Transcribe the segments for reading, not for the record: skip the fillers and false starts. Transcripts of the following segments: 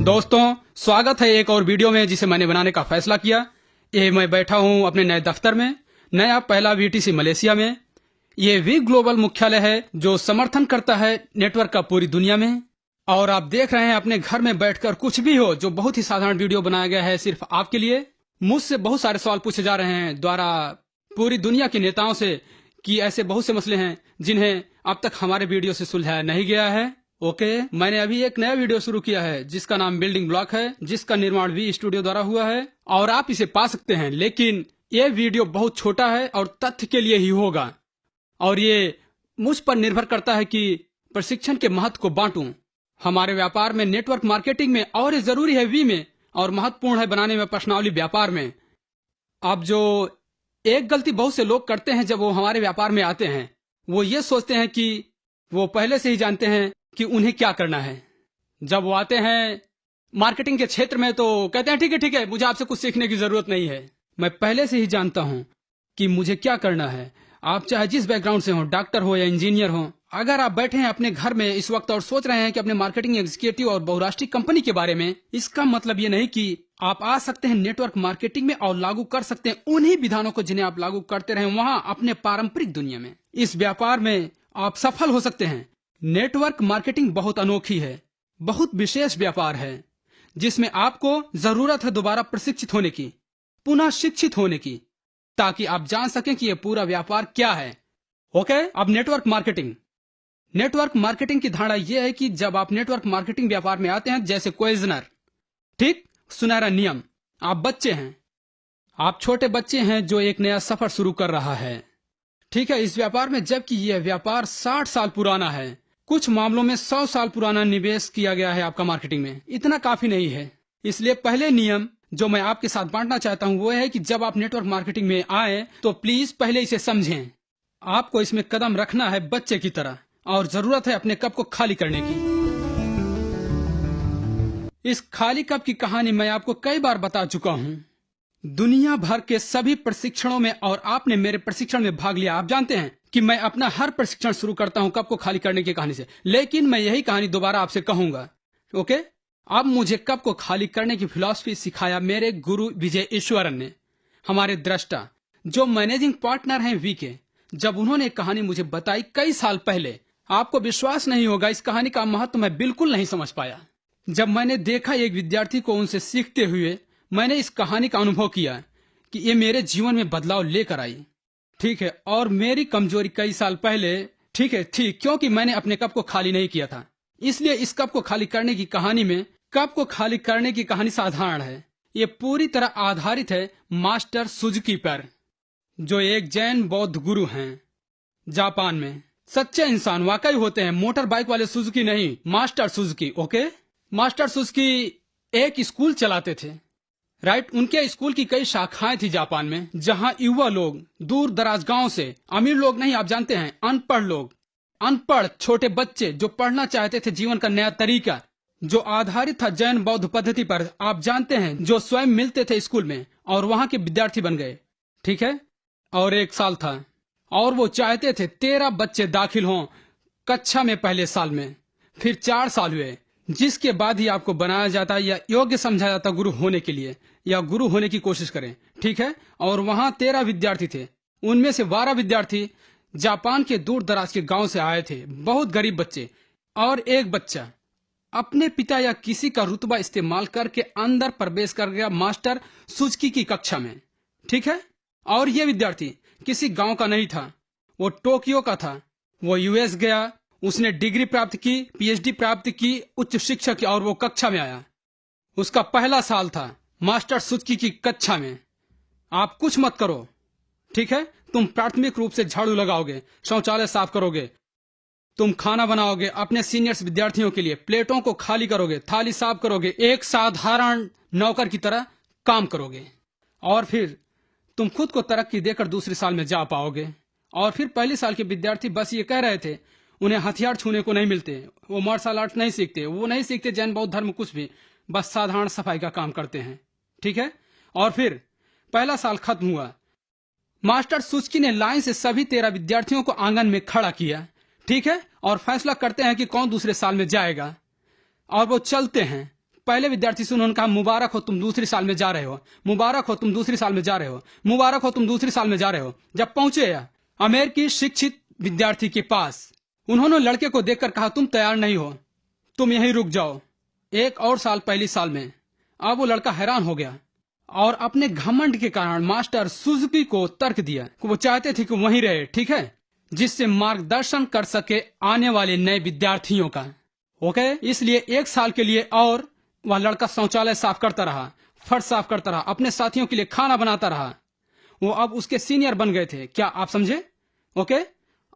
दोस्तों, स्वागत है एक और वीडियो में जिसे मैंने बनाने का फैसला किया। ये मैं बैठा हूँ अपने नए दफ्तर में, नया पहला VTC मलेशिया में। ये वी ग्लोबल मुख्यालय है जो समर्थन करता है नेटवर्क का पूरी दुनिया में। और आप देख रहे हैं अपने घर में बैठकर कुछ भी हो, जो बहुत ही साधारण वीडियो बनाया गया है सिर्फ आपके लिए। मुझसे बहुत सारे सवाल पूछे जा रहे हैं द्वारा पूरी दुनिया के नेताओं से कि ऐसे बहुत से मसले हैं जिन्हें अब तक हमारे वीडियो से सुलझाया नहीं गया है। ओके, मैंने अभी एक नया वीडियो शुरू किया है जिसका नाम बिल्डिंग ब्लॉक है, जिसका निर्माण वी स्टूडियो द्वारा हुआ है और आप इसे पा सकते हैं। लेकिन ये वीडियो बहुत छोटा है और तथ्य के लिए ही होगा, और ये मुझ पर निर्भर करता है कि प्रशिक्षण के महत्व को बांटूं। हमारे व्यापार में, नेटवर्क मार्केटिंग में, और ये जरूरी है वी में, और महत्वपूर्ण है बनाने में प्रश्नावली व्यापार में। अब जो एक गलती बहुत से लोग करते हैं जब वो हमारे व्यापार में आते हैं, वो ये सोचते हैं कि वो पहले से ही जानते हैं कि उन्हें क्या करना है। जब वो आते हैं मार्केटिंग के क्षेत्र में तो कहते हैं ठीक है, मुझे आपसे कुछ सीखने की जरूरत नहीं है, मैं पहले से ही जानता हूं कि मुझे क्या करना है। आप चाहे जिस बैकग्राउंड से हो, डॉक्टर हो या इंजीनियर हो, अगर आप बैठे हैं अपने घर में इस वक्त और सोच रहे हैं कि अपने मार्केटिंग एग्जीक्यूटिव और बहुराष्ट्रीय कंपनी के बारे में, इसका मतलब ये नहीं कि आप आ सकते हैं नेटवर्क मार्केटिंग में और लागू कर सकते हैं उन्हीं विधानों को जिन्हें आप लागू करते रहे वहां अपने पारंपरिक दुनिया में। इस व्यापार में आप सफल हो सकते हैं। नेटवर्क मार्केटिंग बहुत अनोखी है, बहुत विशेष व्यापार है जिसमें आपको जरूरत है दोबारा प्रशिक्षित होने की, पुनः शिक्षित होने की, ताकि आप जान सकें कि यह पूरा व्यापार क्या है। ओके, अब नेटवर्क मार्केटिंग की धारणा यह है कि जब आप नेटवर्क मार्केटिंग व्यापार में आते हैं, जैसे क्वेजनर, ठीक, सुनहरा नियम, आप बच्चे हैं, आप छोटे बच्चे हैं जो एक नया सफर शुरू कर रहा है, ठीक है, इस व्यापार में। जबकि यह व्यापार 60 साल पुराना है, कुछ मामलों में 100 साल पुराना निवेश किया गया है आपका मार्केटिंग में, इतना काफी नहीं है। इसलिए पहले नियम जो मैं आपके साथ बांटना चाहता हूं वो है कि जब आप नेटवर्क मार्केटिंग में आए तो प्लीज पहले इसे समझें। आपको इसमें कदम रखना है बच्चे की तरह, और जरूरत है अपने कप को खाली करने की। इस खाली कप की कहानी मैं आपको कई बार बता चुका हूं, दुनिया भर के सभी प्रशिक्षणों में, और आपने मेरे प्रशिक्षण में भाग लिया। आप जानते हैं कि मैं अपना हर प्रशिक्षण शुरू करता हूं कप को खाली करने की कहानी से, लेकिन मैं यही कहानी दोबारा आपसे कहूंगा। ओके, अब मुझे कप को खाली करने की फिलॉसफी सिखाया मेरे गुरु विजय ईश्वरन ने, हमारे दृष्टा जो मैनेजिंग पार्टनर हैं वी के। जब उन्होंने कहानी मुझे बताई कई साल पहले, आपको विश्वास नहीं होगा, इस कहानी का महत्व मैं बिल्कुल नहीं समझ पाया। जब मैंने देखा एक विद्यार्थी को उनसे सीखते हुए, मैंने इस कहानी का अनुभव किया कि ये मेरे जीवन में बदलाव लेकर आई, ठीक है। और मेरी कमजोरी कई साल पहले, ठीक है, थी क्योंकि मैंने अपने कप को खाली नहीं किया था। इसलिए इस कप को खाली करने की कहानी में, कप को खाली करने की कहानी साधारण है। ये पूरी तरह आधारित है मास्टर सुजुकी पर, जो एक जैन बौद्ध गुरु हैं जापान में। सच्चे इंसान वाकई होते हैं, मोटर बाइक वाले सुजुकी नहीं, master Suzuki. Okay, master Suzuki एक स्कूल चलाते थे, राइट। उनके स्कूल की कई शाखाएं थी जापान में, जहां युवा लोग दूर दराज गांव से, अमीर लोग नहीं, आप जानते हैं, अनपढ़ लोग, अनपढ़ छोटे बच्चे जो पढ़ना चाहते थे जीवन का नया तरीका जो आधारित था जैन बौद्ध पद्धति पर, आप जानते हैं, जो स्वयं मिलते थे स्कूल में और वहां के विद्यार्थी बन गए, ठीक है। और 1 साल था और वो चाहते थे 13 बच्चे दाखिल हों कक्षा में पहले साल में। फिर 4 साल हुए, जिसके बाद ही आपको बनाया जाता या योग्य समझा जाता गुरु होने के लिए, या गुरु होने की कोशिश करें, ठीक है। और वहां 13 विद्यार्थी थे, उनमें से 12 विद्यार्थी जापान के दूर दराज के गांव से आए थे, बहुत गरीब बच्चे, और एक बच्चा अपने पिता या किसी का रुतबा इस्तेमाल करके अंदर प्रवेश कर गया मास्टर सुजुकी की कक्षा में, ठीक है। और ये विद्यार्थी किसी गांव का नहीं था, वो टोक्यो का था। वो यूएस गया, उसने डिग्री प्राप्त की, पीएचडी प्राप्त की, उच्च शिक्षा की, और वो कक्षा में आया। उसका पहला साल था मास्टर सुजुकी की कक्षा में। आप कुछ मत करो, ठीक है, तुम प्राथमिक रूप से झाड़ू लगाओगे, शौचालय साफ करोगे, तुम खाना बनाओगे अपने सीनियर्स विद्यार्थियों के लिए, प्लेटों को खाली करोगे, थाली साफ करोगे, एक साधारण नौकर की तरह काम करोगे, और फिर तुम खुद को तरक्की देकर दूसरे साल में जा पाओगे। और फिर पहले साल के विद्यार्थी बस ये कह रहे थे, उन्हें हथियार छूने को नहीं मिलते, वो मार्शल आर्ट नहीं सीखते, वो नहीं सीखते जैन बौद्ध धर्म कुछ भी, बस साधारण सफाई का काम करते हैं, ठीक है। और फिर पहला साल खत्म हुआ, मास्टर सुजुकी ने लाइन से सभी 13 विद्यार्थियों को आंगन में खड़ा किया, ठीक है, और फैसला करते हैं कि कौन दूसरे साल में जाएगा। और वो चलते हैं, पहले विद्यार्थी से उन्होंने कहा मुबारक हो तुम दूसरी साल में जा रहे हो, मुबारक हो तुम दूसरी साल में जा रहे हो, मुबारक हो तुम दूसरी साल में जा रहे हो। जब पहुंचे अमेरिकी शिक्षित विद्यार्थी के पास, उन्होंने लड़के को देखकर कहा तुम तैयार नहीं हो, तुम यहीं रुक जाओ, एक और साल पहली साल में। अब वो लड़का हैरान हो गया और अपने घमंड के कारण मास्टर सुजुकी को तर्क दिया। वो चाहते थे कि वहीं रहे, ठीक है, जिससे मार्गदर्शन कर सके आने वाले नए विद्यार्थियों का। ओके, इसलिए एक साल के लिए और वह लड़का शौचालय साफ करता रहा, फर्श साफ करता रहा, अपने साथियों के लिए खाना बनाता रहा। वो अब उसके सीनियर बन गए थे, क्या आप समझे? ओके,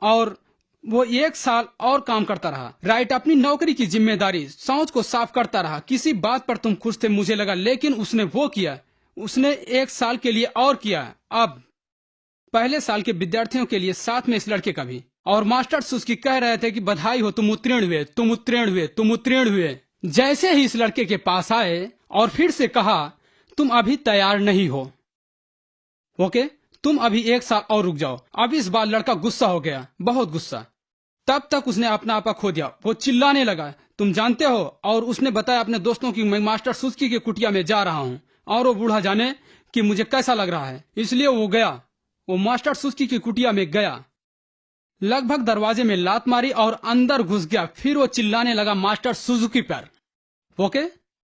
और वो एक साल और काम करता रहा। राइट, अपनी नौकरी की जिम्मेदारी, शौच को साफ करता रहा। किसी बात पर तुम खुश थे मुझे लगा, लेकिन उसने वो किया, उसने एक साल के लिए और किया। अब पहले साल के विद्यार्थियों के लिए साथ में इस लड़के का भी, और मास्टर्स उसकी कह रहे थे कि बधाई हो, तुम उत्तीर्ण हुए, तुम उत्तीर्ण हुए, तुम उत्तीर्ण हुए। जैसे ही इस लड़के के पास आए और फिर से कहा तुम अभी तैयार नहीं हो, ओके, तुम अभी एक साल और रुक जाओ। अब इस बार लड़का गुस्सा हो गया, बहुत गुस्सा। तब तक उसने अपना आपा खो दिया, वो चिल्लाने लगा तुम जानते हो, और उसने बताया अपने दोस्तों की मैं मास्टर सुजुकी के कुटिया में जा रहा हूँ और वो बूढ़ा जाने कि मुझे कैसा लग रहा है। इसलिए वो गया, वो मास्टर सुजुकी की कुटिया में गया, लगभग दरवाजे में लात मारी और अंदर घुस गया। फिर वो चिल्लाने लगा मास्टर सुजुकी पर। ओके,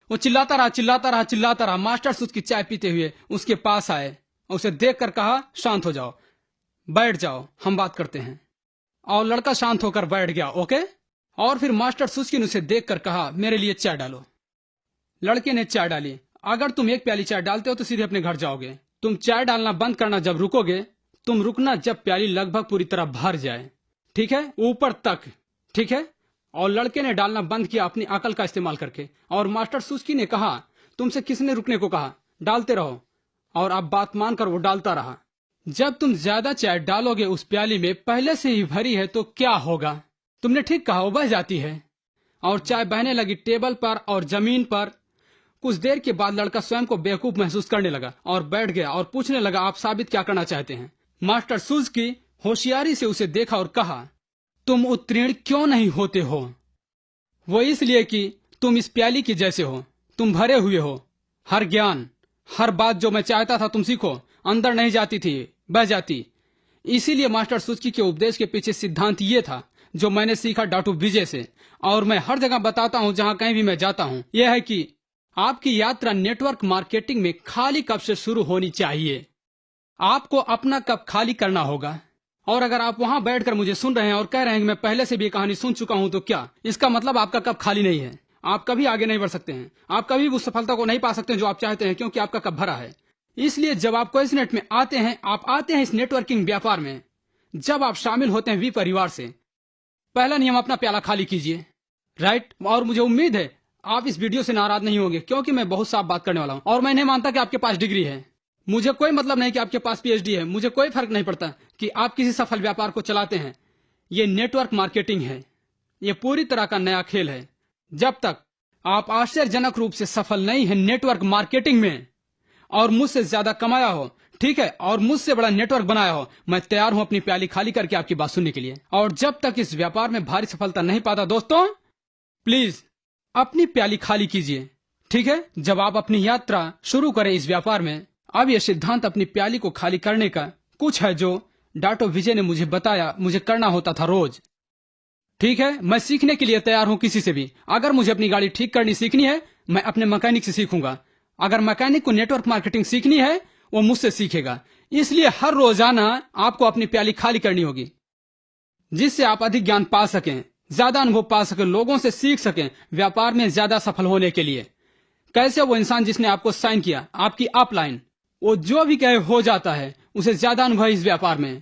वो चिल्लाता रहा चिल्लाता रहा चिल्लाता रहा। मास्टर सुजुकी चाय पीते हुए उसके पास आए, उसे देखकर कहा शांत हो जाओ, बैठ जाओ, हम बात करते हैं। और लड़का शांत होकर बैठ गया। ओके, और फिर मास्टर सुजुकी ने उसे देखकर कहा मेरे लिए चाय डालो। लड़के ने चाय डाली। अगर तुम एक प्याली चाय डालते हो तो सीधे अपने घर जाओगे। तुम चाय डालना बंद करना जब रुकोगे, तुम रुकना जब प्याली लगभग पूरी तरह भर जाए, ठीक है, ऊपर तक, ठीक है। और लड़के ने डालना बंद किया अपनी अकल का इस्तेमाल करके। और मास्टर सुजुकी ने कहा तुमसे किसने रुकने को कहा, डालते रहो। और अब बात मानकर वो डालता रहा। जब तुम ज्यादा चाय डालोगे उस प्याली में, पहले से ही भरी है, तो क्या होगा? तुमने ठीक कहा, वो बह जाती है। और चाय बहने लगी टेबल पर और जमीन पर। कुछ देर के बाद लड़का स्वयं को बेवकूफ महसूस करने लगा और बैठ गया और पूछने लगा आप साबित क्या करना चाहते हैं? मास्टर सुजुकी होशियारी से उसे देखा और कहा तुम उत्तीर्ण क्यों नहीं होते हो? वो इसलिए कि तुम इस प्याली के जैसे हो, तुम भरे हुए हो। हर ज्ञान, हर बात जो मैं चाहता था तुम सीखो, अंदर नहीं जाती थी, बह जाती। इसीलिए मास्टर सुजुकी के उपदेश के पीछे सिद्धांत ये था जो मैंने सीखा डाटू विजय से, और मैं हर जगह बताता हूँ जहाँ कहीं भी मैं जाता हूँ। यह है कि आपकी यात्रा नेटवर्क मार्केटिंग में खाली कप से शुरू होनी चाहिए। आपको अपना कप खाली करना होगा। और अगर आप वहां बैठकर मुझे सुन रहे हैं और कह रहे हैं कि मैं पहले से भी कहानी सुन चुका हूं, तो क्या इसका मतलब आपका कप खाली नहीं है? आप कभी आगे नहीं बढ़ सकते हैं, आप कभी उस सफलता को नहीं पा सकते जो आप चाहते हैं, क्योंकि आपका कप भरा है। इसलिए जब आप क्वेश्चनेट में आते हैं, आप आते हैं इस नेटवर्किंग व्यापार में, जब आप शामिल होते हैं वी परिवार से, पहला नियम अपना प्याला खाली कीजिए। राइट, और मुझे उम्मीद है आप इस वीडियो से नाराज नहीं होंगे, क्योंकि मैं बहुत साफ बात करने वाला हूं। और मैं नहीं मानता कि आपके पास डिग्री है, मुझे कोई मतलब नहीं कि आपके पास पीएचडी है, मुझे कोई फर्क नहीं पड़ता कि आप किसी सफल व्यापार को चलाते हैं। ये नेटवर्क मार्केटिंग है, ये पूरी तरह का नया खेल है। जब तक आप आश्चर्यजनक रूप से सफल नहीं है नेटवर्क मार्केटिंग में और मुझसे ज्यादा कमाया हो, ठीक है, और मुझसे बड़ा नेटवर्क बनाया हो, मैं तैयार हूं अपनी प्याली खाली करके आपकी बात सुनने के लिए। और जब तक इस व्यापार में भारी सफलता नहीं पाता दोस्तों, प्लीज अपनी प्याली खाली कीजिए, ठीक है। जब आप अपनी यात्रा शुरू करें इस व्यापार में, अब यह सिद्धांत अपनी प्याली को खाली करने का कुछ है जो डाटो विजय ने मुझे बताया मुझे करना होता था रोज, ठीक है। मैं सीखने के लिए तैयार हूं किसी से भी। अगर मुझे अपनी गाड़ी ठीक करनी सीखनी है, मैं अपने मैकेनिक से सीखूंगा। अगर मैकेनिक को नेटवर्क मार्केटिंग सीखनी है, वो मुझसे सीखेगा। इसलिए हर रोजाना आपको अपनी प्याली खाली करनी होगी, जिससे आप अधिक ज्ञान पा सकें, ज्यादा अनुभव पा सकें, लोगों से सीख सकें, व्यापार में ज्यादा सफल होने के लिए। कैसे वो इंसान जिसने आपको साइन किया, आपकी अपलाइन, वो जो भी कहे हो जाता है, उसे ज्यादा अनुभव इस व्यापार में।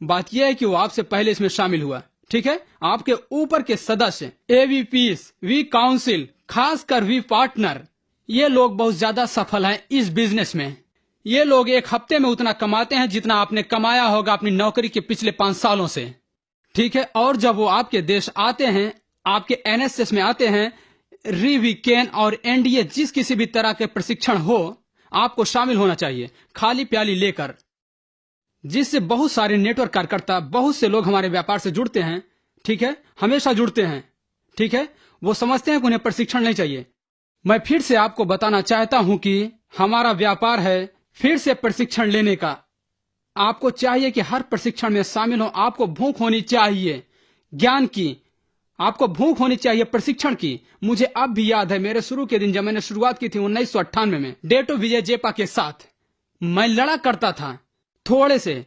बात यह है कि वो आपसे पहले इसमें शामिल हुआ, ठीक है। आपके ऊपर के सदस्य, एवीपीस, वी काउंसिल, खासकर वी पार्टनर, ये लोग बहुत ज्यादा सफल हैं इस बिजनेस में। ये लोग एक हफ्ते में उतना कमाते हैं जितना आपने कमाया होगा अपनी नौकरी के पिछले 5 सालों से, ठीक है। और जब वो आपके देश आते हैं, आपके एनएसएस में आते हैं, रिवीकेन और एनडीए, जिस किसी भी तरह के प्रशिक्षण हो, आपको शामिल होना चाहिए खाली प्याली लेकर, जिससे बहुत सारे नेटवर्क कार्यकर्ता, बहुत से लोग हमारे व्यापार से जुड़ते हैं, ठीक है, हमेशा जुड़ते हैं, ठीक है। वो समझते हैं कि उन्हें प्रशिक्षण नहीं चाहिए, मैं फिर से आपको बताना चाहता हूं कि हमारा व्यापार है फिर से प्रशिक्षण लेने का। आपको चाहिए कि हर प्रशिक्षण में शामिल हो। आपको भूख होनी चाहिए ज्ञान की, आपको भूख होनी चाहिए प्रशिक्षण की। मुझे अब भी याद है मेरे शुरू के दिन जब मैंने शुरुआत की थी 1998 में डेटो विजय जेपा के साथ। मैं लड़ा करता था थोड़े से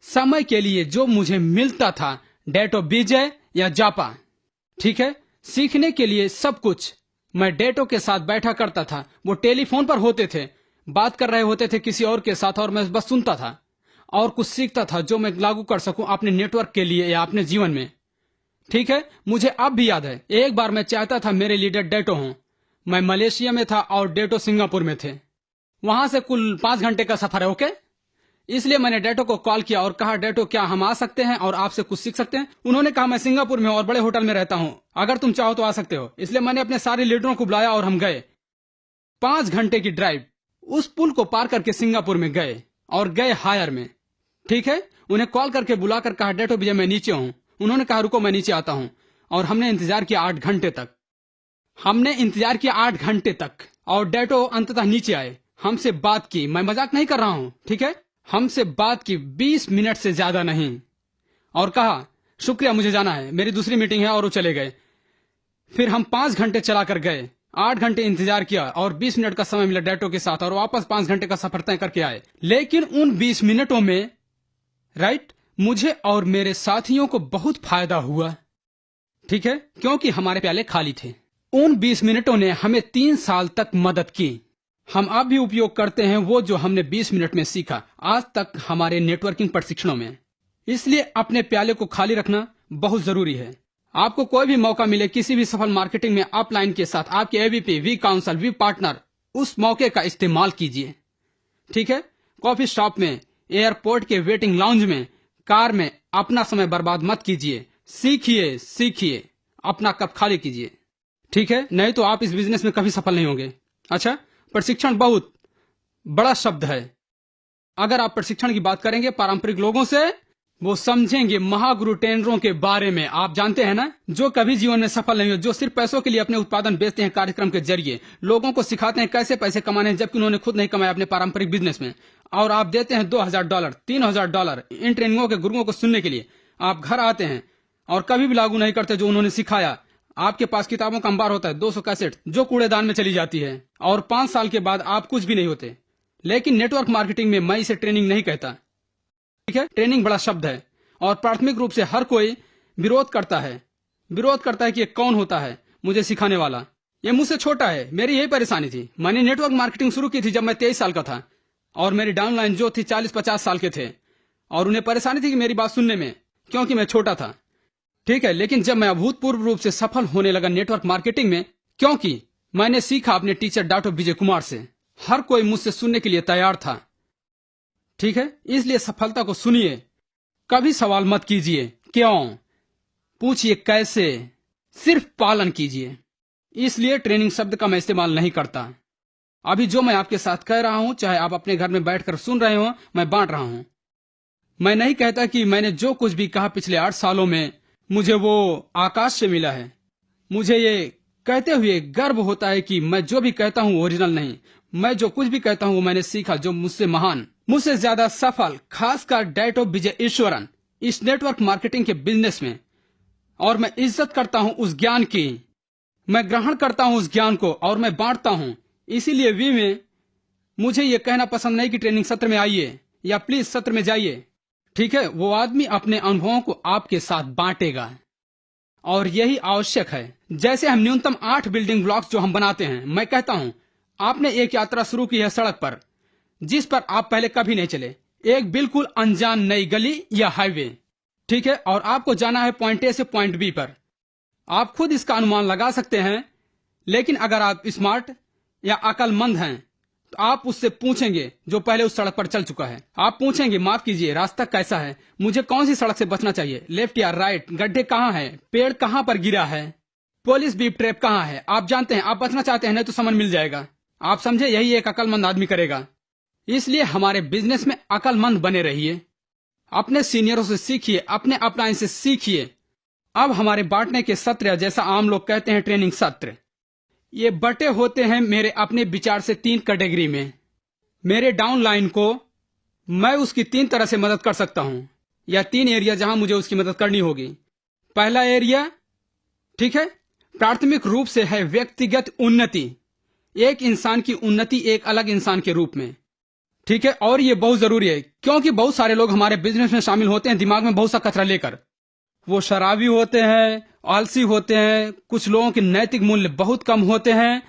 समय के लिए जो मुझे मिलता था, डेटो विजय या जापा। ठीक है, सीखने के लिए सब कुछ मैं डेटो के साथ बैठा करता था। वो टेलीफोन पर होते थे, बात कर रहे होते थे किसी और के साथ, और मैं बस सुनता था और कुछ सीखता था जो मैं लागू कर सकूं अपने नेटवर्क के लिए या अपने जीवन में। ठीक है, मुझे अब भी याद है एक बार मैं चाहता था मेरे लीडर डेटो हों। मैं मलेशिया में था और डेटो सिंगापुर में थे। वहां से कुल 5 घंटे का सफर है। ओके, इसलिए मैंने डेटो को कॉल किया और कहा, डेटो क्या हम आ सकते हैं और आपसे कुछ सीख सकते हैं? उन्होंने कहा, मैं सिंगापुर में और बड़े होटल में रहता हूं, अगर तुम चाहो तो आ सकते हो। इसलिए मैंने अपने सारे लीडरों को बुलाया और हम गए। 5 घंटे की ड्राइव उस पुल को पार करके सिंगापुर में गए और गए हायर में। ठीक है, उन्हें कॉल करके बुलाकर कहा, डेटो विजय मैं नीचे हूं। उन्होंने कहा, रुको मैं नीचे आता हूं। और हमने इंतजार किया 8 घंटे तक। हमने इंतजार किया 8 घंटे तक और डेटो अंततः नीचे आए। हमसे बात की, मैं मजाक नहीं कर रहा हूं। ठीक है, हमसे बात की 20 मिनट से ज्यादा नहीं, और कहा शुक्रिया मुझे जाना है, मेरी दूसरी मीटिंग है, और वो चले गए। फिर हम 5 घंटे चलाकर गए, 8 घंटे इंतजार किया और 20 मिनट का समय मिला डेटो के साथ, और वापस 5 घंटे का सफर तय करके आए। लेकिन उन 20 मिनटों में मुझे और मेरे साथियों को बहुत फायदा हुआ। ठीक है, क्योंकि हमारे प्याले खाली थे। उन 20 मिनटों ने हमें 3 साल तक मदद की। हम अब भी उपयोग करते हैं वो जो हमने 20 मिनट में सीखा आज तक हमारे नेटवर्किंग प्रशिक्षणों में। इसलिए अपने प्याले को खाली रखना बहुत जरूरी है। आपको कोई भी मौका मिले किसी भी सफल मार्केटिंग में अपलाइन के साथ, आपके AVP, V counsel, V partner, उस मौके का इस्तेमाल कीजिए। ठीक है, कॉफी शॉप में, एयरपोर्ट के वेटिंग लाउंज में, कार में अपना समय बर्बाद मत कीजिए। सीखिए, अपना कप खाली कीजिए। ठीक है, नहीं तो आप इस बिजनेस में कभी सफल नहीं होंगे। अच्छा, प्रशिक्षण बहुत बड़ा शब्द है। अगर आप प्रशिक्षण की बात करेंगे पारंपरिक लोगों से, वो समझेंगे महागुरु ट्रेनरों के बारे में। आप जानते हैं ना, जो कभी जीवन में सफल नहीं हो, जो सिर्फ पैसों के लिए अपने उत्पादन बेचते हैं, कार्यक्रम के जरिए लोगों को सिखाते हैं कैसे पैसे कमाने हैं, जबकि उन्होंने खुद नहीं कमाया अपने पारंपरिक बिजनेस में। और आप देते हैं $2,000, $3,000 इन ट्रेनिंगों के गुरुओं को सुनने के लिए। आप घर आते हैं और कभी भी लागू नहीं करते जो उन्होंने सिखाया। आपके पास किताबों का अंबार होता है, 200 कैसेट, जो कूड़ेदान में चली जाती है, और 5 साल के बाद आप कुछ भी नहीं होते। लेकिन नेटवर्क मार्केटिंग में मैं इसे ट्रेनिंग नहीं कहता। ठीक है, ट्रेनिंग बड़ा शब्द है और प्राथमिक रूप से हर कोई विरोध करता है कि ये कौन होता है मुझे सिखाने वाला, ये मुझसे छोटा है। मेरी यही परेशानी थी। मैंने नेटवर्क मार्केटिंग शुरू की थी जब मैं 23 साल का था, और मेरी डाउनलाइन जो थी 40-50 साल के थे, और उन्हें परेशानी थी कि मेरी बात सुनने में, क्योंकि मैं छोटा था। ठीक है, लेकिन जब मैं अभूतपूर्व रूप से सफल होने लगा नेटवर्क मार्केटिंग में, क्योंकि मैंने सीखा अपने टीचर डॉक्टर विजय कुमार से, हर कोई मुझसे सुनने के लिए तैयार था। ठीक है, इसलिए सफलता को सुनिए, कभी सवाल मत कीजिए क्यों, पूछिए कैसे, सिर्फ पालन कीजिए। इसलिए ट्रेनिंग शब्द का मैं इस्तेमाल नहीं करता। अभी जो मैं आपके साथ कह रहा हूं, चाहे आप अपने घर में बैठकर सुन रहे हो, मैं बांट रहा हूं। मैं नहीं कहता कि मैंने जो कुछ भी कहा पिछले 8 सालों में मुझे वो आकाश से मिला है। मुझे ये कहते हुए गर्व होता है कि मैं जो भी कहता हूं ओरिजिनल नहीं। मैं जो कुछ भी कहता हूं वो मैंने सीखा, जो मुझसे महान, मुझसे ज्यादा सफल, खासकर डेटो विजय ईश्वरन इस नेटवर्क मार्केटिंग के बिजनेस में। और मैं इज्जत करता हूं उस ज्ञान की, मैं ग्रहण करता हूं उस ज्ञान को और मैं बांटता हूं। इसीलिए वी में मुझे ये कहना पसंद नहीं कि ट्रेनिंग सत्र में आइए या प्लीज सत्र में जाइए। ठीक है, वो आदमी अपने अनुभवों को आपके साथ बांटेगा, और यही आवश्यक है। जैसे हम न्यूनतम 8 बिल्डिंग ब्लॉक्स जो हम बनाते हैं, मैं कहता हूं आपने एक यात्रा शुरू की है सड़क पर जिस पर आप पहले कभी नहीं चले, एक बिल्कुल अनजान नई गली या हाईवे। ठीक है, और आपको जाना है पॉइंट ए से पॉइंट बी पर। आप खुद इसका अनुमान लगा सकते हैं, लेकिन अगर आप स्मार्ट या अकलमंद हैं तो आप उससे पूछेंगे जो पहले उस सड़क पर चल चुका है। आप पूछेंगे, माफ कीजिए, रास्ता कैसा है, मुझे कौन सी सड़क से बचना चाहिए, लेफ्ट या राइट, गड्ढे कहाँ है, पेड़ कहाँ पर गिरा है, पुलिस बीप ट्रैप कहाँ है। आप जानते हैं, आप बचना चाहते हैं, नहीं तो समन मिल जाएगा। आप समझे, यही एक अकलमंद आदमी करेगा। इसलिए हमारे बिजनेस में अकलमंद बने रहिए, अपने सीनियरों से सीखिए, अपने अपलाइन से सीखिए। अब हमारे बांटने के सत्र, जैसा आम लोग कहते हैं ट्रेनिंग सत्र, ये बटे होते हैं मेरे अपने विचार से 3 कैटेगरी में। मेरे डाउनलाइन को मैं उसकी 3 तरह से मदद कर सकता हूं, या 3 एरिया जहां मुझे उसकी मदद करनी होगी। पहला एरिया, ठीक है, प्राथमिक रूप से है व्यक्तिगत उन्नति, एक इंसान की उन्नति एक अलग इंसान के रूप में, ठीक है। और ये बहुत जरूरी है, क्योंकि बहुत सारे लोग हमारे बिजनेस में शामिल होते हैं दिमाग में बहुत सा कचरा लेकर। वो शराबी होते हैं, आलसी होते हैं, कुछ लोगों के नैतिक मूल्य बहुत कम होते हैं,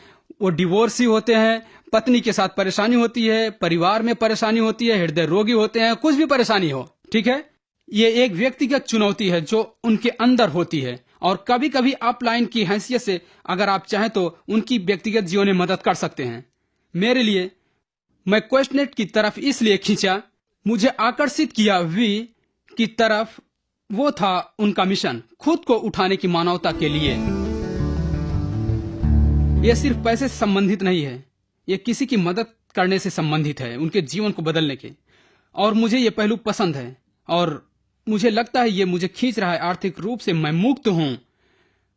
वो डिवोर्सी होते हैं, पत्नी के साथ परेशानी होती है, परिवार में परेशानी होती है, हृदय रोगी होते हैं, कुछ भी परेशानी हो, ठीक है। ये एक व्यक्तिगत चुनौती है जो उनके अंदर होती है, और कभी कभी अपलाइन की हैसियत से अगर आप चाहें तो उनकी व्यक्तिगत जीवन में मदद कर सकते हैं। मेरे लिए मैं क्वेश्चनेट की तरफ इसलिए खींचा, मुझे आकर्षित किया वी की तरफ, वो था उनका मिशन खुद को उठाने की मानवता के लिए। यह सिर्फ पैसे से संबंधित नहीं है, यह किसी की मदद करने से संबंधित है, उनके जीवन को बदलने के। और मुझे ये पहलू पसंद है और मुझे लगता है ये मुझे खींच रहा है। आर्थिक रूप से मैं मुक्त हूं,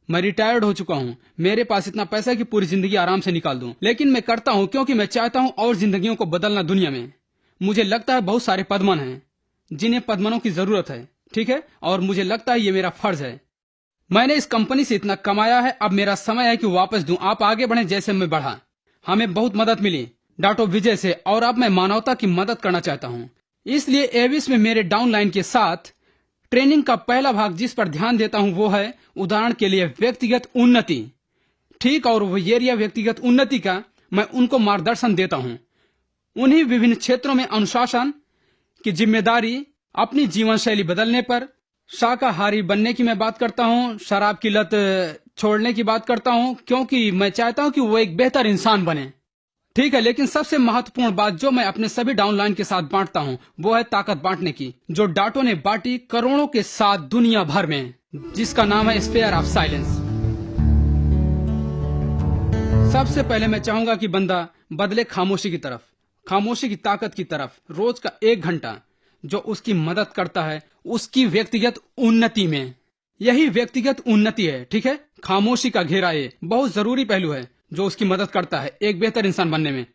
मैं रिटायर्ड हो चुका हूं, मेरे पास इतना पैसा है कि पूरी जिंदगी आराम से निकाल दूं, लेकिन मैं करता हूं क्योंकि मैं चाहता हूं और जिंदगियों को बदलना दुनिया में। मुझे लगता है बहुत सारे पदमन हैं जिन्हें पदमनों की जरूरत है, ठीक है, और मुझे लगता है ये मेरा फर्ज है। मैंने इस कंपनी से इतना कमाया है, अब मेरा समय है कि वापस दूं। आप आगे बढ़े जैसे मैं बढ़ा। हमें बहुत मदद मिली डाटो विजय से, और अब मैं मानवता की मदद करना चाहता हूं। इसलिए एविस में मेरे डाउनलाइन के साथ ट्रेनिंग का पहला भाग जिस पर ध्यान देता हूं वो है, उदाहरण के लिए, व्यक्तिगत उन्नति, ठीक। और वो एरिया व्यक्तिगत उन्नति का मैं उनको मार्गदर्शन देता हूं। उन्हीं विभिन्न क्षेत्रों में अनुशासन की जिम्मेदारी, अपनी जीवन शैली बदलने पर, शाकाहारी बनने की मैं बात करता हूं, शराब की लत छोड़ने की बात करता हूं, क्योंकि मैं चाहता हूं कि वो एक बेहतर इंसान बने, ठीक है। लेकिन सबसे महत्वपूर्ण बात जो मैं अपने सभी डाउनलाइन के साथ बांटता हूं वो है ताकत बांटने की, जो डाटो ने बांटी करोड़ों के साथ दुनिया भर में, जिसका नाम है स्पेयर ऑफ साइलेंस। सबसे पहले मैं चाहूंगा कि बंदा बदले खामोशी की तरफ, खामोशी की ताकत की तरफ। रोज का 1 घंटा जो उसकी मदद करता है उसकी व्यक्तिगत उन्नति में। यही व्यक्तिगत उन्नति है, ठीक है। खामोशी का घेरा ये बहुत जरूरी पहलू है जो उसकी मदद करता है एक बेहतर इंसान बनने में,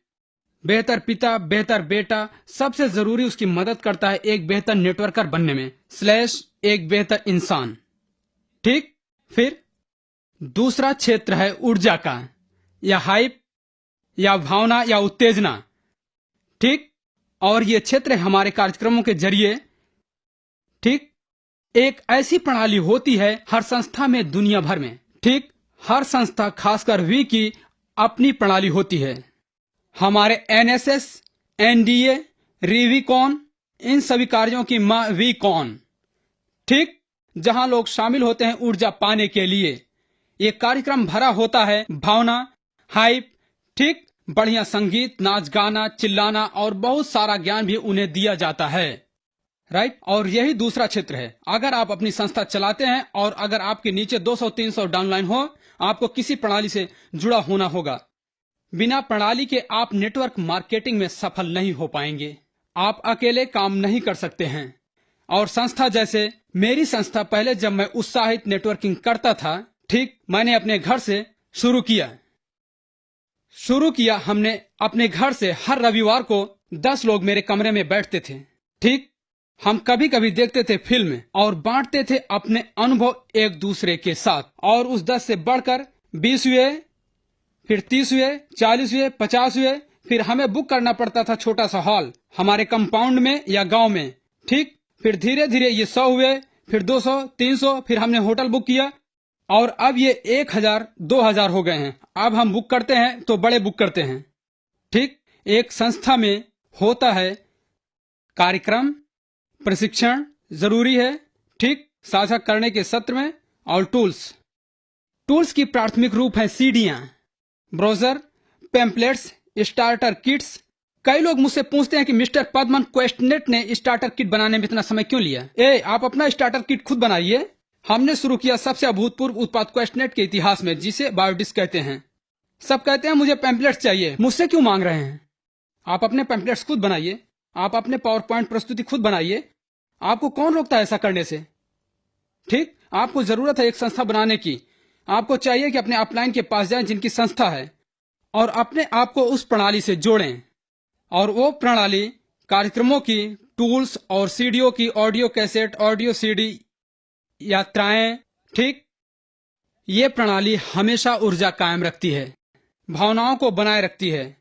बेहतर पिता, बेहतर बेटा। सबसे जरूरी उसकी मदद करता है एक बेहतर नेटवर्कर बनने में / एक बेहतर इंसान, ठीक। फिर दूसरा क्षेत्र है ऊर्जा का, या हाइप, या भावना, या उत्तेजना, ठीक। और ये क्षेत्र हमारे कार्यक्रमों के जरिए, ठीक, एक ऐसी प्रणाली होती है हर संस्था में दुनिया भर में, ठीक। हर संस्था, खासकर वी की अपनी प्रणाली होती है। हमारे एनएसएस, एनडीए, रिवीकॉन, इन सभी कार्यों की मां वीकॉन, ठीक, जहां लोग शामिल होते हैं ऊर्जा पाने के लिए। ये कार्यक्रम भरा होता है भावना, हाइप, ठीक, बढ़िया संगीत, नाच गाना, चिल्लाना, और बहुत सारा ज्ञान भी उन्हें दिया जाता है, राइट। और यही दूसरा क्षेत्र है। अगर आप अपनी संस्था चलाते हैं और अगर आपके नीचे 200-300 डाउनलाइन हो, आपको किसी प्रणाली से जुड़ा होना होगा। बिना प्रणाली के आप नेटवर्क मार्केटिंग में सफल नहीं हो पाएंगे। आप अकेले काम नहीं कर सकते हैं। और संस्था जैसे मेरी संस्था, पहले जब मैं उत्साहित नेटवर्किंग करता था, ठीक, मैंने अपने घर से शुरू किया। हमने अपने घर से हर रविवार को 10 लोग मेरे कमरे में बैठते थे, ठीक। हम कभी कभी देखते थे फिल्म और बांटते थे अपने अनुभव एक दूसरे के साथ। और उस 10 से बढ़कर 20 हुए, फिर 30 हुए, 40 हुए, 50 हुए। फिर हमें बुक करना पड़ता था छोटा सा हॉल हमारे कंपाउंड में या गांव में, ठीक। फिर धीरे धीरे ये 100 हुए, फिर 200, 300, फिर हमने होटल बुक किया और अब ये 1000, 2000 हो गए हैं। अब हम बुक करते हैं तो बड़े बुक करते हैं, ठीक। एक संस्था में होता है कार्यक्रम, प्रशिक्षण जरूरी है, ठीक, साझा करने के सत्र में, और टूल्स की प्राथमिक रूप है सीडियां, ब्राउजर, पेम्पलेट्स, स्टार्टर किट्स। कई लोग मुझसे पूछते हैं कि मिस्टर पद्मन, क्वेस्टनेट ने स्टार्टर किट बनाने में इतना समय क्यों लिया? आप अपना स्टार्टर किट खुद बनाइए। हमने शुरू किया सबसे अभूतपूर्व उत्पाद क्वेस्टनेट के इतिहास में, जिसे बायोडिस्क कहते हैं। सब कहते हैं मुझे पैम्पलेट्स चाहिए, मुझसे क्यों मांग रहे हैं? आप अपने पैम्पलेट्स खुद बनाइए, आप अपने पावर पॉइंट प्रस्तुति खुद बनाइए। आपको कौन रोकता है ऐसा करने से? ठीक, आपको जरूरत है एक संस्था बनाने की। आपको चाहिए कि अपने अपलाइन के पास जाएं जिनकी संस्था है और अपने आप को उस प्रणाली से जोड़ें। और वो प्रणाली कार्यक्रमों की, टूल्स और सीडीओ की, ऑडियो कैसेट, ऑडियो सीडी, यात्राएं, ठीक। ये प्रणाली हमेशा ऊर्जा कायम रखती है, भावनाओं को बनाए रखती है।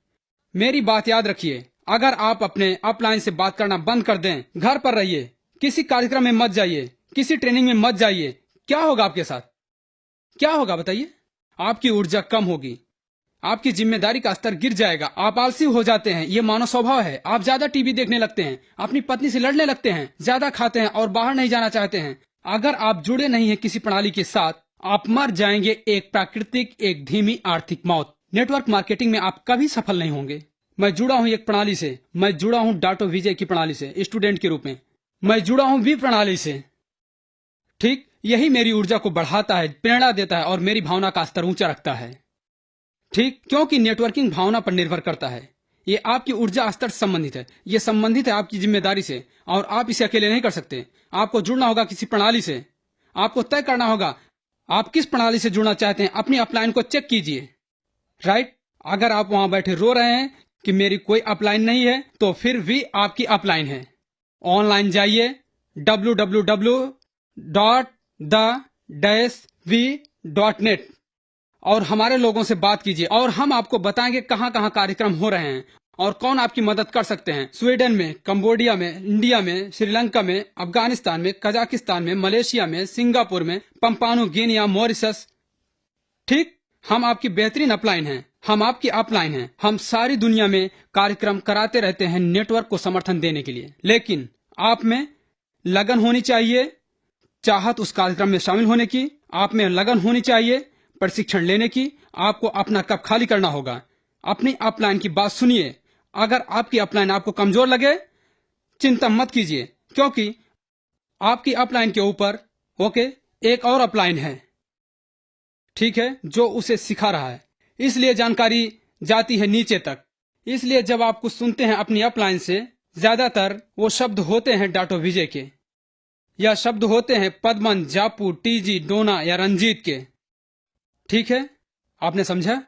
मेरी बात याद रखिए, अगर आप अपने अपलाइन से बात करना बंद कर दें, घर पर रहिए, किसी कार्यक्रम में मत जाइए, किसी ट्रेनिंग में मत जाइए, क्या होगा आपके साथ? क्या होगा बताइए? आपकी ऊर्जा कम होगी, आपकी जिम्मेदारी का स्तर गिर जाएगा, आप आलसी हो जाते हैं, ये मानव स्वभाव है। आप ज्यादा टीवी देखने लगते हैं, अपनी पत्नी से लड़ने लगते हैं, ज्यादा खाते हैं और बाहर नहीं जाना चाहते हैं। अगर आप जुड़े नहीं हैं किसी प्रणाली के साथ, आप मर जाएंगे एक प्राकृतिक, एक धीमी आर्थिक मौत। नेटवर्क मार्केटिंग में आप कभी सफल नहीं होंगे। मैं जुड़ा हूं एक प्रणाली से, मैं जुड़ा हूं डाटो विजय की प्रणाली से, स्टूडेंट के रूप में। मैं जुड़ा हूं वी प्रणाली से, ठीक। यही मेरी ऊर्जा को बढ़ाता है, प्रेरणा देता है और मेरी भावना का स्तर ऊंचा रखता है, ठीक। क्योंकि नेटवर्किंग भावना पर निर्भर करता है। ये आपकी ऊर्जा स्तर से संबंधित है, ये संबंधित है आपकी जिम्मेदारी से, और आप इसे अकेले नहीं कर सकते। आपको जुड़ना होगा किसी प्रणाली से। आपको तय करना होगा आप किस प्रणाली से जुड़ना चाहते हैं। अपनी अपलाइन को चेक कीजिए, राइट। अगर आप वहां बैठे रो रहे हैं कि मेरी कोई अपलाइन नहीं है, तो फिर भी आपकी अपलाइन है। ऑनलाइन जाइए www.the-v.net और हमारे लोगों से बात कीजिए और हम आपको बताएंगे कहां कहां कार्यक्रम हो रहे हैं और कौन आपकी मदद कर सकते हैं। स्वीडन में, कंबोडिया में, इंडिया में, श्रीलंका में, अफगानिस्तान में, कजाकिस्तान में, मलेशिया में, सिंगापुर में, पंपानु गिनिया, मॉरिशस, ठीक। हम आपकी बेहतरीन अपलाइन हैं, हम आपकी अपलाइन हैं। हम सारी दुनिया में कार्यक्रम कराते रहते हैं नेटवर्क को समर्थन देने के लिए, लेकिन आप में लगन होनी चाहिए, चाहत उस कार्यक्रम में शामिल होने की। आप में लगन होनी चाहिए प्रशिक्षण लेने की। आपको अपना कप खाली करना होगा। अपनी अपलाइन की बात सुनिए। अगर आपकी अपलाइन आपको कमजोर लगे, चिंता मत कीजिए, क्योंकि आपकी अपलाइन के ऊपर एक और अपलाइन है, ठीक है, जो उसे सिखा रहा है। इसलिए जानकारी जाती है नीचे तक। इसलिए जब आप कुछ सुनते हैं अपनी अपलाइन से, ज्यादातर वो शब्द होते हैं डाटो विजय के, या शब्द होते हैं पद्मन, जापू, टीजी, डोना या रंजीत के, ठीक है। आपने समझा?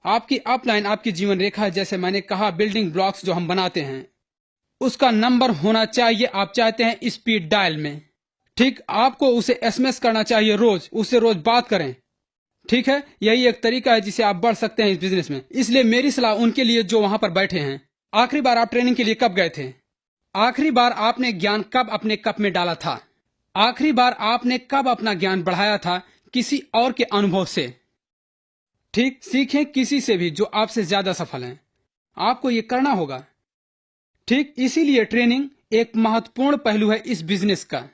आपकी अपलाइन आपकी जीवन रेखा है। जैसे मैंने कहा, बिल्डिंग ब्लॉक्स जो हम बनाते हैं, उसका नंबर होना चाहिए। आप चाहते हैं स्पीड डायल में, ठीक। आपको उसे एसएमएस करना चाहिए रोज, उससे रोज बात करें, ठीक है। यही एक तरीका है जिसे आप बढ़ सकते हैं इस बिजनेस में। इसलिए मेरी सलाह उनके लिए जो वहां पर बैठे हैं, आखिरी बार आप ट्रेनिंग के लिए कब गए थे? आखिरी बार आपने ज्ञान कब अपने कप में डाला था? आखिरी बार आपने कब अपना ज्ञान बढ़ाया था किसी और के अनुभव से? ठीक। सीखें किसी से भी जो आपसे ज्यादा सफल हैं। आपको ये करना होगा, ठीक। इसीलिए ट्रेनिंग एक महत्वपूर्ण पहलू है इस बिजनेस का।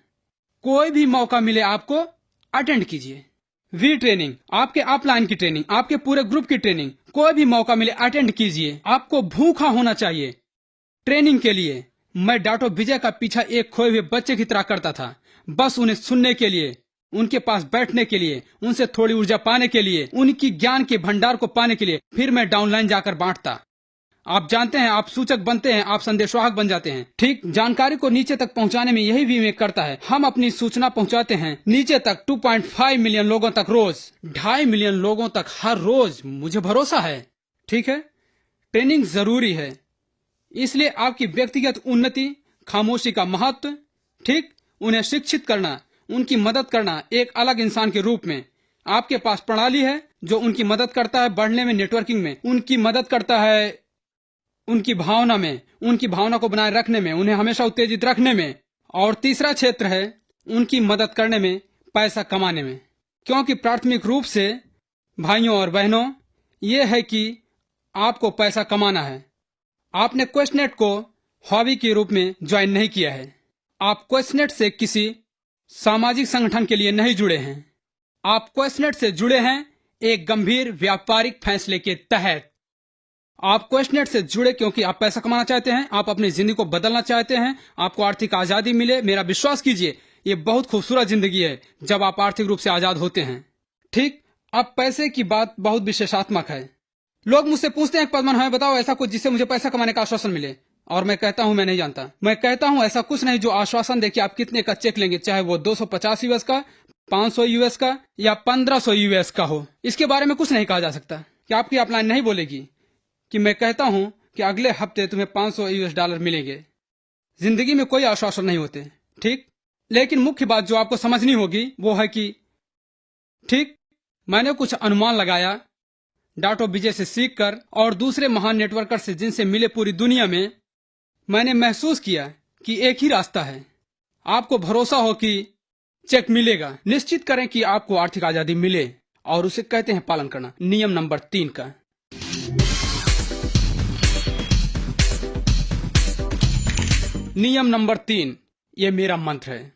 कोई भी मौका मिले आपको, अटेंड कीजिए। वी ट्रेनिंग, आपके अपलाइन की ट्रेनिंग, आपके पूरे ग्रुप की ट्रेनिंग, कोई भी मौका मिले अटेंड कीजिए। आपको भूखा होना चाहिए ट्रेनिंग के लिए। मैं डाटो विजय का पीछा एक खोए हुए बच्चे की तरह करता था, बस उन्हें सुनने के लिए, उनके पास बैठने के लिए, उनसे थोड़ी ऊर्जा पाने के लिए, उनकी ज्ञान के भंडार को पाने के लिए। फिर मैं डाउनलाइन जाकर बांटता। आप जानते हैं, आप सूचक बनते हैं, आप संदेशवाहक बन जाते हैं, ठीक। जानकारी को नीचे तक पहुंचाने में यही विवेक करता है। हम अपनी सूचना पहुंचाते हैं नीचे तक 2.5 मिलियन लोगों तक रोज, 2.5 मिलियन लोगों तक हर रोज। मुझे भरोसा है, ठीक है। ट्रेनिंग जरूरी है, इसलिए आपकी व्यक्तिगत उन्नति, खामोशी का महत्व, ठीक। उन्हें शिक्षित करना, उनकी मदद करना एक अलग इंसान के रूप में। आपके पास प्रणाली है जो उनकी मदद करता है बढ़ने में, नेटवर्किंग में, उनकी मदद करता है उनकी भावना में, उनकी भावना को बनाए रखने में, उन्हें हमेशा उत्तेजित रखने में। और तीसरा क्षेत्र है उनकी मदद करने में, पैसा कमाने में। क्योंकि प्राथमिक रूप से भाइयों और बहनों, ये है कि आपको पैसा कमाना है। आपने क्वेस्टनेट को हॉबी के रूप में ज्वाइन नहीं किया है। आप क्वेस्टनेट से किसी सामाजिक संगठन के लिए नहीं जुड़े हैं। आप क्वेस्टनेट से जुड़े हैं एक गंभीर व्यापारिक फैसले के तहत। आप क्वेस्टनेट से जुड़े क्योंकि आप पैसा कमाना चाहते हैं, आप अपनी जिंदगी को बदलना चाहते हैं, आपको आर्थिक आजादी मिले। मेरा विश्वास कीजिए, ये बहुत खूबसूरत जिंदगी है जब आप आर्थिक रूप से आजाद होते हैं, ठीक। अब पैसे की बात बहुत विशेषात्मक है। लोग मुझसे पूछते हैं, पद्मन हमें बताओ ऐसा कुछ जिससे मुझे पैसा कमाने का आश्वासन मिले। और मैं कहता हूं मैं नहीं जानता। मैं कहता हूं ऐसा कुछ नहीं जो आश्वासन दे कि आप कितने का चेक लेंगे, चाहे वो 250 US का, 500 यूएस का या 1500 यूएस का हो, इसके बारे में कुछ नहीं कहा जा सकता। कि आपकी अपलाइन नहीं बोलेगी कि मैं कहता हूं कि अगले हफ्ते तुम्हें 500 यूएस डॉलर मिलेंगे। जिंदगी में कोई आश्वासन नहीं होते, ठीक। लेकिन मुख्य बात जो आपको समझनी होगी वो है कि ठीक, मैंने कुछ अनुमान लगाया डाटो विजय से सीखकर और दूसरे महान नेटवर्कर से जिनसे मिले पूरी दुनिया में। मैंने महसूस किया कि एक ही रास्ता है। आपको भरोसा हो कि चेक मिलेगा, निश्चित करें कि आपको आर्थिक आजादी मिले, और उसे कहते हैं पालन करना। नियम नंबर 3 का। नियम नंबर 3, ये मेरा मंत्र है।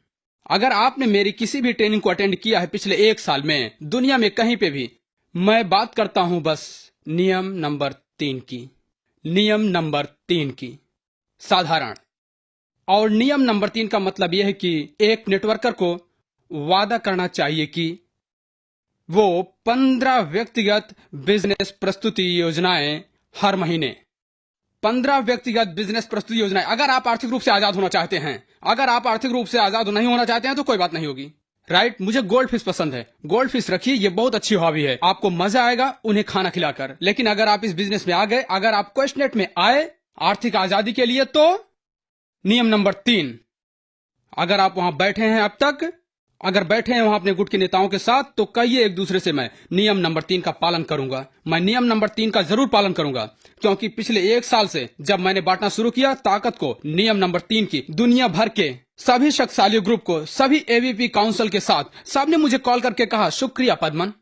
अगर आपने मेरी किसी भी ट्रेनिंग को अटेंड किया है पिछले 1 साल में, दुनिया में कहीं पे भी, मैं बात करता हूं बस नियम नंबर 3 की। नियम नंबर 3 की, साधारण। और नियम नंबर 3 का मतलब यह है कि एक नेटवर्कर को वादा करना चाहिए कि वो 15 व्यक्तिगत बिजनेस प्रस्तुति योजनाएं हर महीने, 15 व्यक्तिगत बिजनेस प्रस्तुति योजनाएं। अगर आप आर्थिक रूप से आजाद होना चाहते हैं, अगर आप आर्थिक रूप से आजाद नहीं होना चाहते हैं तो कोई बात नहीं होगी, राइट। मुझे गोल्ड फिश पसंद है, गोल्ड फिश रखिए, ये बहुत अच्छी हॉबी है, आपको मजा आएगा उन्हें खाना खिलाकर। लेकिन अगर आप इस बिजनेस में आ गए, अगर आप क्वेश्चनेट में आए आर्थिक आजादी के लिए, तो नियम नंबर 3, अगर आप वहां बैठे हैं अब तक, अगर बैठे हैं वहां अपने गुट के नेताओं के साथ, तो कहिए एक दूसरे से, मैं नियम नंबर 3 का पालन करूंगा। मैं नियम नंबर 3 का जरूर पालन करूंगा, क्योंकि पिछले 1 साल से जब मैंने बांटना शुरू किया ताकत को नियम नंबर 3 की, दुनिया भर के सभी शक्तिशाली ग्रुप को, सभी एवीपी काउंसिल के साथ, सबने मुझे कॉल करके कहा, शुक्रिया पद्मन,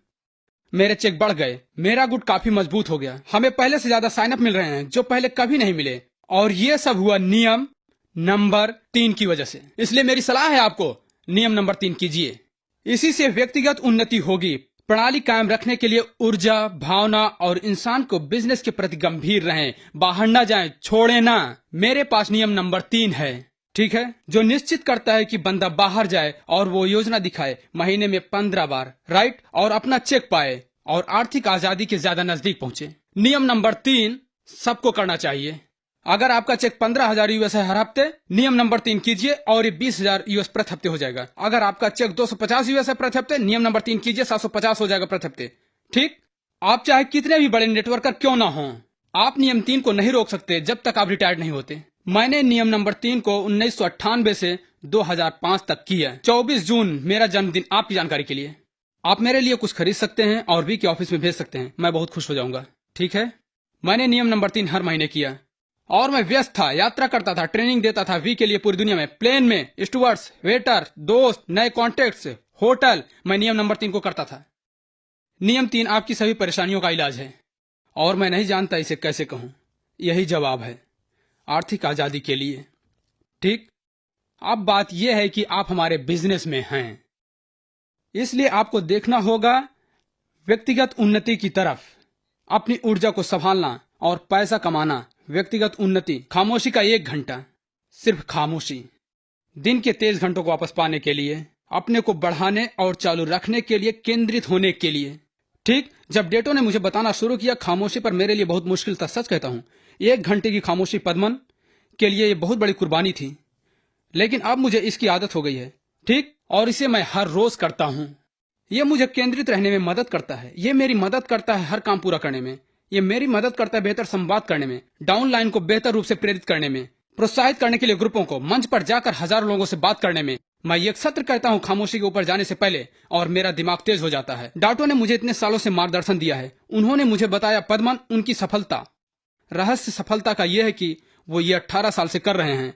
मेरे चेक बढ़ गए, मेरा गुट काफी मजबूत हो गया, हमें पहले से ज्यादा साइन अप मिल रहे हैं जो पहले कभी नहीं मिले, और ये सब हुआ नियम नंबर 3 की वजह से। इसलिए मेरी सलाह है आपको, नियम नंबर 3 कीजिए। इसी से व्यक्तिगत उन्नति होगी। प्रणाली कायम रखने के लिए ऊर्जा, भावना और इंसान को बिजनेस के प्रति गंभीर रहें, बाहर न जाएं, छोड़े ना। मेरे पास नियम नंबर 3 है, ठीक है, जो निश्चित करता है कि बंदा बाहर जाए और वो योजना दिखाए महीने में 15 बार, राइट, और अपना चेक पाए और आर्थिक आजादी के ज्यादा नजदीक पहुंचे। नियम नंबर 3 सबको करना चाहिए। अगर आपका चेक 15,000 यूएस है हर हफ्ते, नियम नंबर 3 कीजिए और ये 20,000 यूएस प्रति हफ्ते हो जाएगा। अगर आपका चेक 250 यूएस है प्रति हफ्ते, नियम नंबर 3 कीजिए, 750 हो जाएगा प्रति हफ्ते, ठीक। आप चाहे कितने भी बड़े नेटवर्कर क्यों ना हो, आप नियम 3 को नहीं रोक सकते जब तक आप रिटायर्ड नहीं होते। मैंने नियम नंबर 3 को 1998 से 2005 तक किया। 24 जून मेरा जन्मदिन, आपकी जानकारी के लिए। आप मेरे लिए कुछ खरीद सकते हैं और वी के ऑफिस में भेज सकते हैं, मैं बहुत खुश हो जाऊंगा, ठीक है। मैंने नियम नंबर 3 हर महीने किया और मैं व्यस्त था, यात्रा करता था, ट्रेनिंग देता था वी के लिए पूरी दुनिया में, प्लेन में, स्टूवर्ड्स, वेटर, दोस्त, नए कॉन्टेक्ट्स, होटल। मैं नियम नंबर 3 को करता था। नियम 3 आपकी सभी परेशानियों का इलाज है, और मैं नहीं जानता इसे कैसे कहूं। यही जवाब है आर्थिक आजादी के लिए, ठीक। अब बात यह है कि आप हमारे बिजनेस में हैं, इसलिए आपको देखना होगा व्यक्तिगत उन्नति की तरफ, अपनी ऊर्जा को संभालना और पैसा कमाना। व्यक्तिगत उन्नति, खामोशी का 1 घंटा, सिर्फ खामोशी, दिन के तेज घंटों को वापस पाने के लिए, अपने को बढ़ाने और चालू रखने के लिए, केंद्रित होने के लिए, ठीक। जब डेटो ने मुझे बताना शुरू किया खामोशी पर, मेरे लिए बहुत मुश्किल था, सच कहता हूं। 1 घंटे की खामोशी पद्मन के लिए ये बहुत बड़ी कुर्बानी थी, लेकिन अब मुझे इसकी आदत हो गई है, ठीक, और इसे मैं हर रोज करता हूं। ये मुझे केंद्रित रहने में मदद करता है, ये मेरी मदद करता है हर काम पूरा करने में, ये मेरी मदद करता है बेहतर संवाद करने में, डाउनलाइन को बेहतर रूप से प्रेरित करने में, प्रोत्साहित करने के लिए ग्रुपों को, मंच पर जाकर हजारों लोगों से बात करने में। मैं एक सत्र कहता हूं खामोशी के ऊपर जाने से पहले और मेरा दिमाग तेज हो जाता है। डाटो ने मुझे इतने सालों से मार्गदर्शन दिया है, उन्होंने मुझे बताया पद्मन, उनकी सफलता, रहस्य सफलता का यह है कि वो ये 18 साल से कर रहे हैं,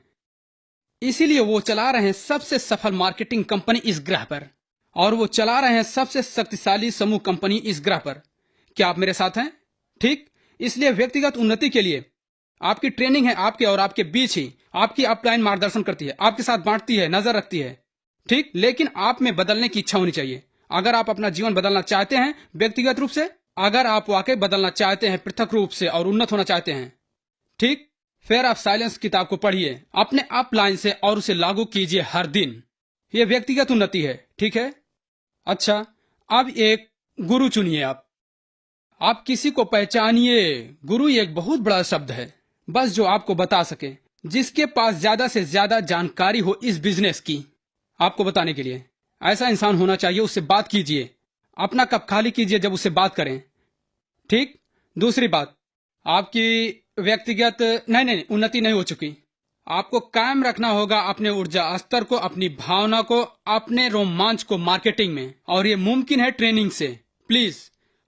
इसीलिए वो चला रहे हैं सबसे सफल मार्केटिंग कंपनी इस ग्रह पर, और वो चला रहे हैं सबसे शक्तिशाली समूह कंपनी इस ग्रह पर। क्या आप मेरे साथ हैं, ठीक। इसलिए व्यक्तिगत उन्नति के लिए आपकी ट्रेनिंग है, आपके और आपके बीच ही आपकी अपलाइन मार्गदर्शन करती है, आपके साथ बांटती है, नजर रखती है, ठीक। लेकिन आप में बदलने की इच्छा होनी चाहिए। अगर आप अपना जीवन बदलना चाहते हैं व्यक्तिगत रूप से, अगर आप वाकई बदलना चाहते हैं पृथक रूप से और उन्नत होना चाहते हैं, ठीक, फिर आप साइलेंस किताब को पढ़िए अपने अपलाइन से और उसे लागू कीजिए हर दिन। यह व्यक्तिगत उन्नति है, ठीक है। अच्छा, अब एक गुरु चुनिए। आप किसी को पहचानिए। गुरु एक बहुत बड़ा शब्द है, बस जो आपको बता सके, जिसके पास ज्यादा से ज्यादा जानकारी हो इस बिजनेस की, आपको बताने के लिए। ऐसा इंसान होना चाहिए, उससे बात कीजिए, अपना कप खाली कीजिए जब उससे बात करें। ठीक। दूसरी बात, आपकी व्यक्तिगत नहीं उन्नति नहीं हो चुकी। आपको कायम रखना होगा अपने ऊर्जा स्तर को, अपनी भावना को, अपने रोमांच को मार्केटिंग में, और ये मुमकिन है ट्रेनिंग से। प्लीज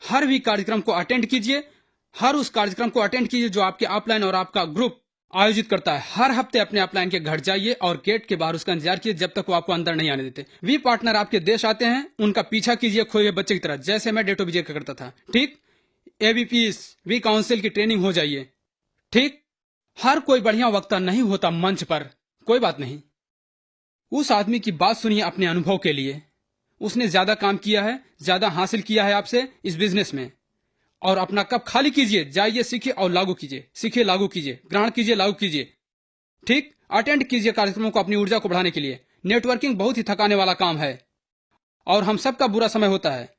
हर भी कार्यक्रम को अटेंड कीजिए, हर उस कार्यक्रम को अटेंड कीजिए जो आपके अपलाइन और आपका ग्रुप आयोजित करता है। हर हफ्ते अपने अपलाइन के घर जाइए और गेट के बाहर उसका इंतजार कीजिए जब तक वो आपको अंदर नहीं आने देते। वी पार्टनर आपके देश आते हैं, उनका पीछा कीजिए खोए हुए बच्चे की तरह, जैसे मैं डेटो विजय करता था। ठीक। एबीपीएस वी काउंसिल की ट्रेनिंग हो जाइए। ठीक। हर कोई बढ़िया वक्ता नहीं होता मंच पर, कोई बात नहीं। उस आदमी की बात सुनिए अपने अनुभव के लिए। उसने ज्यादा काम किया है, ज्यादा हासिल किया है आपसे इस बिजनेस में, और अपना कप खाली कीजिए, जाइए, सीखिए और लागू कीजिए, सीखिए, लागू कीजिए, ग्रहण कीजिए, लागू कीजिए। ठीक। अटेंड कीजिए कार्यक्रमों को अपनी ऊर्जा को बढ़ाने के लिए। नेटवर्किंग बहुत ही थकाने वाला काम है और हम सबका बुरा समय होता है।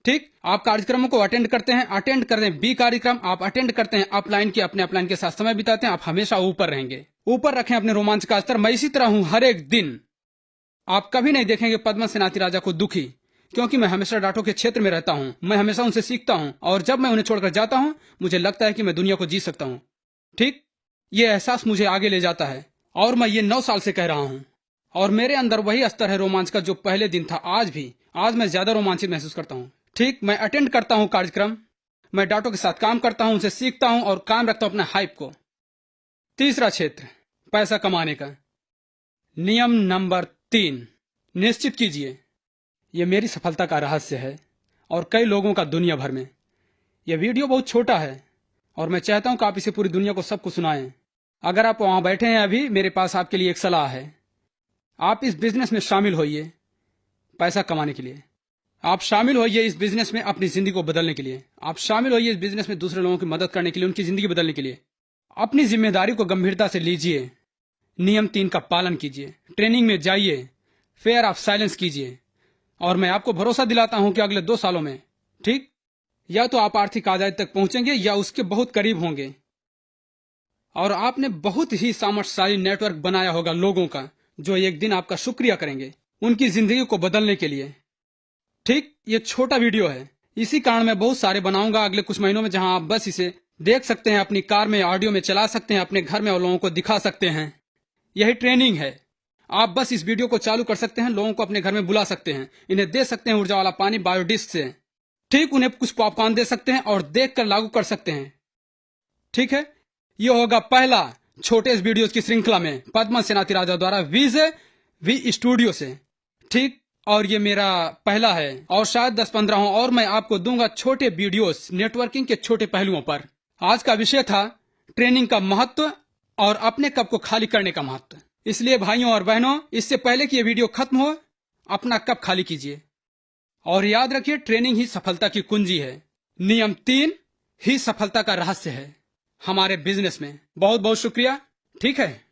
ठीक। आप कार्यक्रमों को अटेंड करते हैं बी कार्यक्रम, आप अटेंड करते हैं अपलाइन के, अपने अपलाइन के साथ समय बिताते हैं, आप हमेशा ऊपर रहेंगे। ऊपर रखें अपने रोमांच का स्तर। मैं इसी तरह हूं हर एक दिन। आप कभी नहीं देखेंगे पद्मा सेनापति राजा को दुखी, क्योंकि मैं हमेशा डाटो के क्षेत्र में रहता हूं। मैं हमेशा उनसे सीखता हूं, और जब मैं उन्हें छोड़कर जाता हूं मुझे लगता है कि मैं दुनिया को जीत सकता हूं। ठीक। ये एहसास मुझे आगे ले जाता है, और मैं ये 9 साल से कह रहा हूं, और मेरे अंदर वही स्तर है रोमांच का जो पहले दिन था। आज भी, आज मैं ज्यादा रोमांचित महसूस करता हूं। ठीक। मैं अटेंड करता हूं कार्यक्रम, मैं डाटो के साथ काम करता हूं, उनसे सीखता हूं और काम रखता हूं अपने हाइप को। तीसरा क्षेत्र, पैसा कमाने का। नियम नंबर 3, निश्चित कीजिए। यह मेरी सफलता का रहस्य है और कई लोगों का दुनिया भर में। यह वीडियो बहुत छोटा है और मैं चाहता हूं कि आप इसे पूरी दुनिया को सबको सुनाएं। अगर आप वहां बैठे हैं अभी, मेरे पास आपके लिए एक सलाह है। आप इस बिजनेस में शामिल होइए पैसा कमाने के लिए। आप शामिल होइए इस बिजनेस में अपनी जिंदगी को बदलने के लिए। आप शामिल होइए इस बिजनेस में दूसरे लोगों की मदद करने के लिए, उनकी जिंदगी बदलने के लिए। अपनी जिम्मेदारी को गंभीरता से लीजिए। नियम 3 का पालन कीजिए। ट्रेनिंग में जाइए, फेयर ऑफ साइलेंस कीजिए, और मैं आपको भरोसा दिलाता हूं कि अगले 2 सालों में, ठीक, या तो आप आर्थिक आजादी तक पहुंचेंगे या उसके बहुत करीब होंगे। और आपने बहुत ही सामर्थ्यशाली नेटवर्क बनाया होगा लोगों का, जो एक दिन आपका शुक्रिया करेंगे उनकी जिंदगी को बदलने के लिए। ठीक। ये छोटा वीडियो है, इसी कारण मैं बहुत सारे बनाऊंगा अगले कुछ महीनों में, जहां आप बस इसे देख सकते हैं, अपनी कार में ऑडियो में चला सकते हैं, अपने घर में और लोगों को दिखा सकते हैं। यही ट्रेनिंग है। आप बस इस वीडियो को चालू कर सकते हैं, लोगों को अपने घर में बुला सकते हैं, इन्हें दे सकते हैं ऊर्जा वाला पानी बायोडिस्क से। ठीक। उन्हें कुछ पॉपकॉर्न दे सकते हैं और देख कर लागू कर सकते हैं। ठीक है। यह होगा पहला छोटे इस वीडियोस की श्रृंखला में पद्मा सेनापति राजा द्वारा वी स्टूडियो से। ठीक। और ये मेरा पहला है, और शायद 10-15 हो, और मैं आपको दूंगा छोटे वीडियोस नेटवर्किंग के छोटे पहलुओं पर। आज का विषय था ट्रेनिंग का महत्व और अपने कप को खाली करने का महत्व। इसलिए भाइयों और बहनों, इससे पहले कि ये वीडियो खत्म हो, अपना कप खाली कीजिए और याद रखिए, ट्रेनिंग ही सफलता की कुंजी है। नियम 3 ही सफलता का रहस्य है हमारे बिजनेस में। बहुत बहुत शुक्रिया। ठीक है।